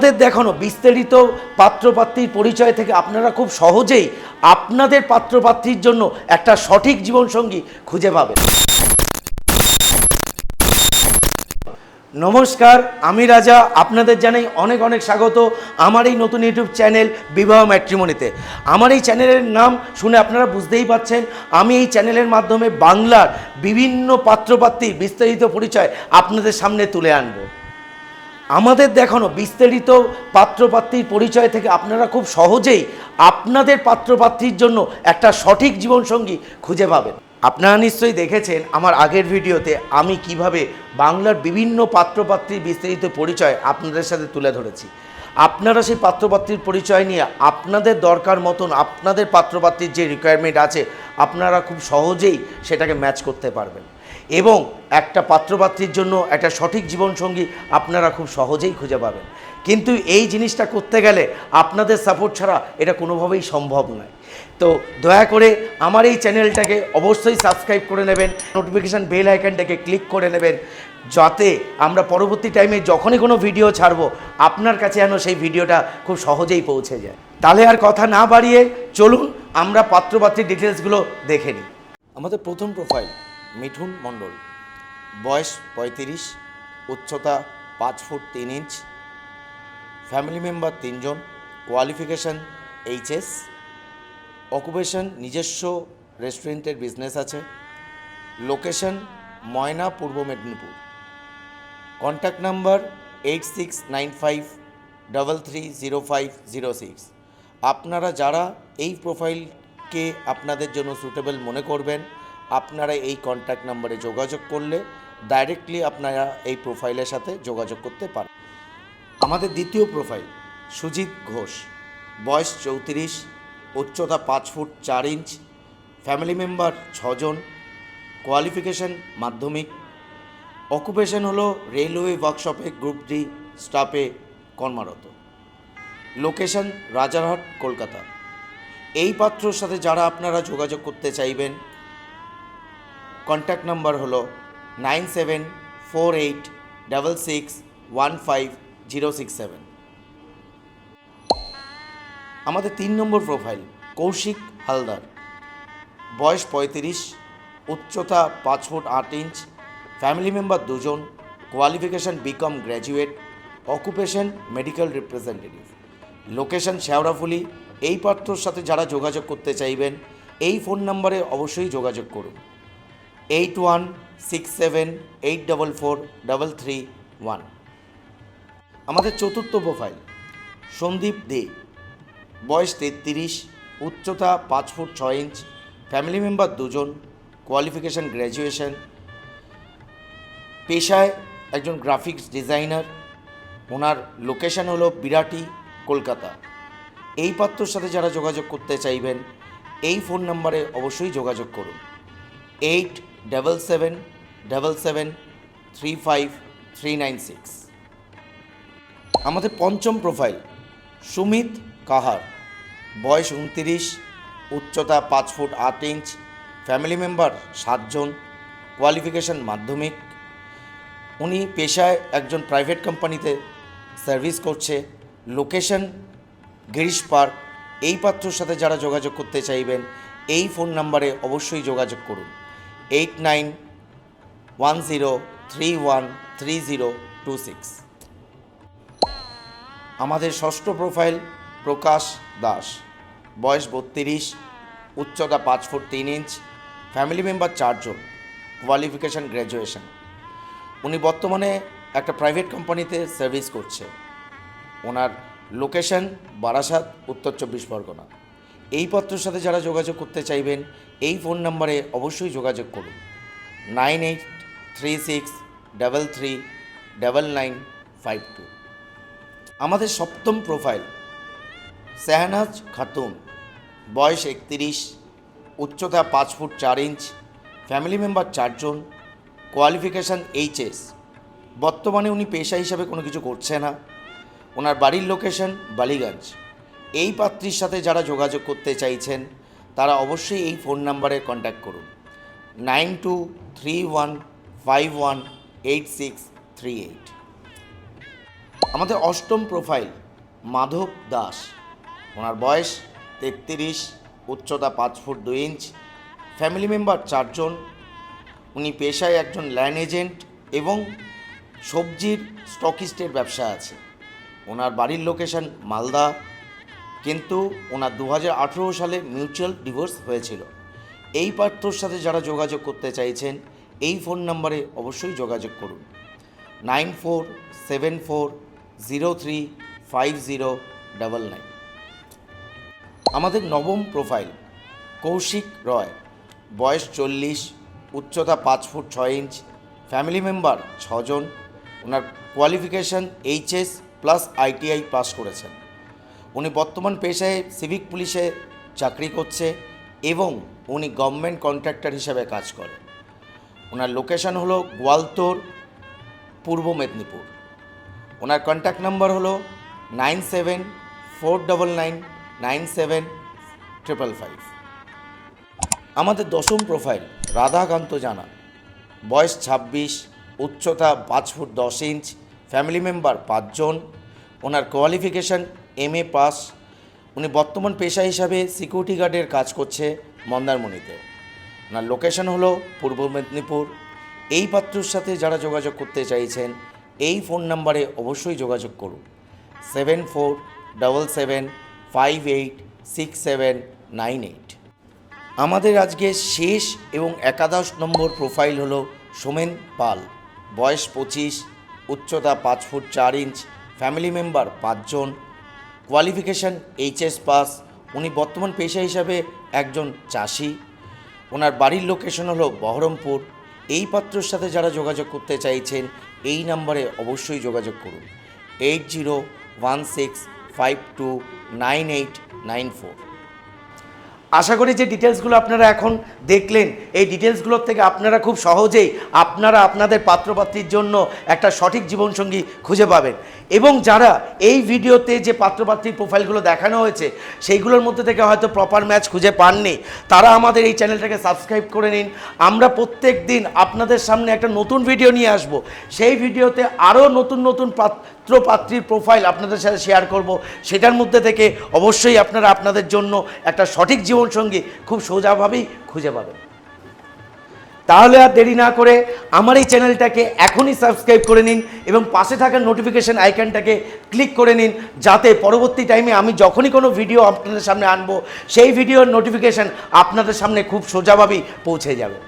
আপনাদের দেখানো বিস্তারিত পাত্রপাত্রীর পরিচয় থেকে আপনারা খুব সহজেই আপনাদের পাত্রপাত্রীর জন্য একটা সঠিক জীবনসঙ্গী খুঁজে পাবেন। নমস্কার, আমি রাজা। আপনাদের জানাই অনেক অনেক স্বাগত আমার এই নতুন ইউটিউব চ্যানেল বিবাহ ম্যাট্রিমনিতে। আমার এই চ্যানেলের নাম শুনে আপনারা বুঝতেই পারছেন, আমি এই চ্যানেলের মাধ্যমে বাংলার বিভিন্ন পাত্রপাত্রীর বিস্তারিত পরিচয় আপনাদের সামনে তুলে আনব। আমাদের দেখানো বিস্তারিত পাত্রপাত্রীর পরিচয় থেকে আপনারা খুব সহজেই আপনাদের পাত্রপাত্রীর জন্য একটা সঠিক জীবনসঙ্গী খুঁজে পাবেন। আপনারা নিশ্চয়ই দেখেছেন আমার আগের ভিডিওতে আমি কিভাবে বাংলার বিভিন্ন পাত্রপাত্রীর বিস্তারিত পরিচয় আপনাদের সাথে তুলে ধরেছি। আপনারা সেই পাত্রপাত্রীর পরিচয় নিয়ে আপনাদের দরকার মতন আপনাদের পাত্রপাত্রীর যে রিকোয়ারমেন্ট আছে আপনারা খুব সহজেই সেটাকে ম্যাচ করতে পারবেন এবং একটা পাত্রপাত্রীর জন্য একটা সঠিক জীবনসঙ্গী আপনারা খুব সহজেই খুঁজে পাবেন। কিন্তু এই জিনিসটা করতে গেলে আপনাদের সাপোর্ট ছাড়া এটা কোনোভাবেই সম্ভব নয়। তো দয়া করে আমার এই চ্যানেলটাকে অবশ্যই সাবস্ক্রাইব করে নেবেন, নোটিফিকেশান বেল আইকনটাকে ক্লিক করে নেবেন, যাতে আমরা পরবর্তী টাইমে যখনই কোনো ভিডিও ছাড়বো আপনার কাছে যেন সেই ভিডিওটা খুব সহজেই পৌঁছে যায়। তাহলে আর কথা না বাড়িয়ে চলুন আমরা পাত্রপাত্রীর ডিটেলসগুলো দেখে নিই। আমাদের প্রথম প্রোফাইল মিঠুন মণ্ডল, বয়স 35, উচ্চতা 5 ফুট 3 ইঞ্চ, ফ্যামিলি মেম্বার 3 জন, কোয়ালিফিকেশান এইচএস, অকুপেশন নিজস্ব রেস্টুরেন্টের বিজনেস আছে, লোকেশন ময়না, পূর্ব মেদিনীপুর, কন্ট্যাক্ট নাম্বার 8695330506। আপনারা যারা এই প্রোফাইলকে আপনাদের জন্য সুটেবল মনে করবেন আপনারা এই কন্ট্যাক্ট নাম্বারে যোগাযোগ করলে ডাইরেক্টলি আপনারা এই প্রোফাইলের সাথে যোগাযোগ করতে পারেন। আমাদের দ্বিতীয় প্রোফাইল সুজিত ঘোষ, বয়স 34, উচ্চতা 5 ফুট 4 ইঞ্চ, ফ্যামিলি মেম্বার 6 জন, কোয়ালিফিকেশান মাধ্যমিক, অকুপেশন হলো রেলওয়ে ওয়ার্কশপে গ্রুপ ডি স্টাফে কর্মরত, লোকেশন রাজারহাট, কলকাতা। এই পাত্রর সাথে যারা আপনারা যোগাযোগ করতে চাইবেন কন্ট্যাক্ট নাম্বার হলো 9748661506 আমাদের 3 নম্বর প্রোফাইল কৌশিক হালদার, বয়স 35, উচ্চতা 5 ফুট 8 ইঞ্চ, ফ্যামিলি মেম্বার 2 জন, qualification BCom graduate, occupation medical representative, location Sheoraphuli. এই পাত্রর সাথে যারা যোগাযোগ করতে চাইবেন এই ফোন নাম্বারে অবশ্যই যোগাযোগ করুন 8167844331। আমাদের চতুর্থ প্রোফাইল সন্দীপ দে, বয়স 33, উচ্চতা 5 ফুট 6 ইঞ্চ, ফ্যামিলি মেম্বার 2 জন, কোয়ালিফিকেশান গ্র্যাজুয়েশন, পেশায় একজন গ্রাফিক্স ডিজাইনার, ওনার লোকেশন হলো বিরাটি, কলকাতা। এই পাত্রর সাথে যারা যোগাযোগ করতে চাইবেন এই ফোন নাম্বারে অবশ্যই যোগাযোগ করুন 8777735396। আমাদের পঞ্চম প্রোফাইল সুমিত কাহার, বয়স 29, উচ্চতা 5 ফুট 8 ইঞ্চ, ফ্যামিলি মেম্বার 7 জন, কোয়ালিফিকেশান মাধ্যমিক। উনি পেশায় একজন প্রাইভেট কোম্পানিতে সার্ভিস করছে, লোকেশন গিরিশ পার্ক। এই পাত্রর সাথে যারা যোগাযোগ করতে চাইবেন এই ফোন নাম্বারে অবশ্যই যোগাযোগ করুন 8910313026। আমাদের ষষ্ঠ প্রোফাইল প্রকাশ দাস, বয়স 32, উচ্চতা 5 ফুট 3 ইঞ্চ, ফ্যামিলি মেম্বার 4 জন, কোয়ালিফিকেশান গ্র্যাজুয়েশন। উনি বর্তমানে একটা প্রাইভেট কোম্পানিতে সার্ভিস করছে, ওনার লোকেশন বারাসাত, উত্তর 24 পরগনা। এই পত্রের সাথে যারা যোগাযোগ করতে চাইবেন এই ফোন নাম্বারে অবশ্যই যোগাযোগ করুন 9836339952। আমাদের সপ্তম প্রোফাইল শাহনাজ খাতুন, বয়স 31, উচ্চতা 5 ফুট 4 ইঞ্চ, ফ্যামিলি মেম্বার 4 জন, কোয়ালিফিকেশান এইচএস। বর্তমানে উনি পেশা হিসাবে কোনো কিছু করছে না, ওনার বাড়ির লোকেশন বালিগঞ্জ। এই পাত্রীর সাথে যারা যোগাযোগ করতে চাইছেন তারা অবশ্যই এই ফোন নাম্বারে কন্ট্যাক্ট করুন 9231518638। আমাদের অষ্টম প্রোফাইল মাধব দাস, ওনার বয়স 33, উচ্চতা 5 ফুট 2 ইঞ্চ, ফ্যামিলি মেম্বার 4 জন। উনি পেশায় একজন ল্যান্ড এজেন্ট এবং সবজির স্টকিস্টের ব্যবসা আছে। ওনার বাড়ির লোকেশন মালদা, কিন্তু ওনার 2018 সালে মিউচুয়াল ডিভোর্স হয়েছিল। এই পাত্রর সাথে যারা যোগাযোগ করতে চাইছেন এই ফোন নাম্বারে অবশ্যই যোগাযোগ করুন 9474035099। আমাদের নবম প্রোফাইল কৌশিক রয়, বয়স 40, উচ্চতা 5 ফুট 6 ইঞ্চ, ফ্যামিলি মেম্বার 6 জন। ওনার qualification HS plus ITI pass করেছেন। উনি বর্তমান পেশায় সিভিক পুলিশে চাকরি করছে এবং উনি গভর্নমেন্ট কন্ট্রাক্টর হিসাবে কাজ করে। ওনার লোকেশন হলো গোয়ালতোড়, পূর্ব মেদিনীপুর। ওনার কন্ট্যাক্ট নাম্বার হলো 9749997555। আমাদের দশম প্রোফাইল রাধাকান্ত জানা, বয়স 26, উচ্চতা 5 ফুট 10 ইঞ্চ, ফ্যামিলি মেম্বার 5 জন। ওনার কোয়ালিফিকেশান MA পাস। উনি বর্তমান পেশা হিসাবে সিকিউরিটি গার্ডের কাজ করছে মন্দারমণিতে। ওনার লোকেশন হলো পূর্ব মেদিনীপুর। এই পাত্রর সাথে যারা যোগাযোগ করতে চাইছেন এই ফোন নাম্বারে অবশ্যই যোগাযোগ করুন 7477586798। আমাদের আজকে শেষ এবং একাদশ নম্বর প্রোফাইল হলো সোমেন পাল, বয়স 25, উচ্চতা 5 ফুট 4 ইঞ্চ, ফ্যামিলি মেম্বার 5 জন, কোয়ালিফিকেশান HS পাস। উনি বর্তমান পেশা হিসাবে একজন চাষি। ওনার বাড়ির লোকেশন হলো বহরমপুর। এই পাত্রর সাথে যারা যোগাযোগ করতে চাইছেন এই নাম্বারে অবশ্যই যোগাযোগ করুন 8016529894। আশা করি যে ডিটেলসগুলো আপনারা এখন দেখলেন এই ডিটেলসগুলোর থেকে আপনারা খুব সহজেই আপনাদের পাত্রপাত্রীর জন্য একটা সঠিক জীবনসঙ্গী খুঁজে পাবেন। এবং যারা এই ভিডিওতে যে পাত্রপাত্রীর প্রোফাইলগুলো দেখানো হয়েছে সেইগুলোর মধ্যে থেকে হয়তো প্রপার ম্যাচ খুঁজে পাননি, তারা আমাদের এই চ্যানেলটাকে সাবস্ক্রাইব করে নিন। আমরা প্রত্যেক দিন আপনাদের সামনে একটা নতুন ভিডিও নিয়ে আসব। সেই ভিডিওতে আরও নতুন নতুন পাত্রপাত্রীর প্রোফাইল আপনাদের সাথে শেয়ার করব। সেটার মধ্যে থেকে অবশ্যই আপনারা আপনাদের জন্য একটা সঠিক জীবনসঙ্গী খুব সোজাভাবেই খুঁজে পাবেন। তাহলে আর দেরি না করে আমার এই চ্যানেলটাকে এখনই সাবস্ক্রাইব করে নিন এবং পাশে থাকা নোটিফিকেশন আইকনটাকে ক্লিক করে নিন, যাতে পরবর্তী টাইমে আমি যখনই কোনো ভিডিও আপনাদের সামনে আনবো সেই ভিডিওর নোটিফিকেশন আপনাদের সামনে খুব সোজাভাবেই পৌঁছে যাবে।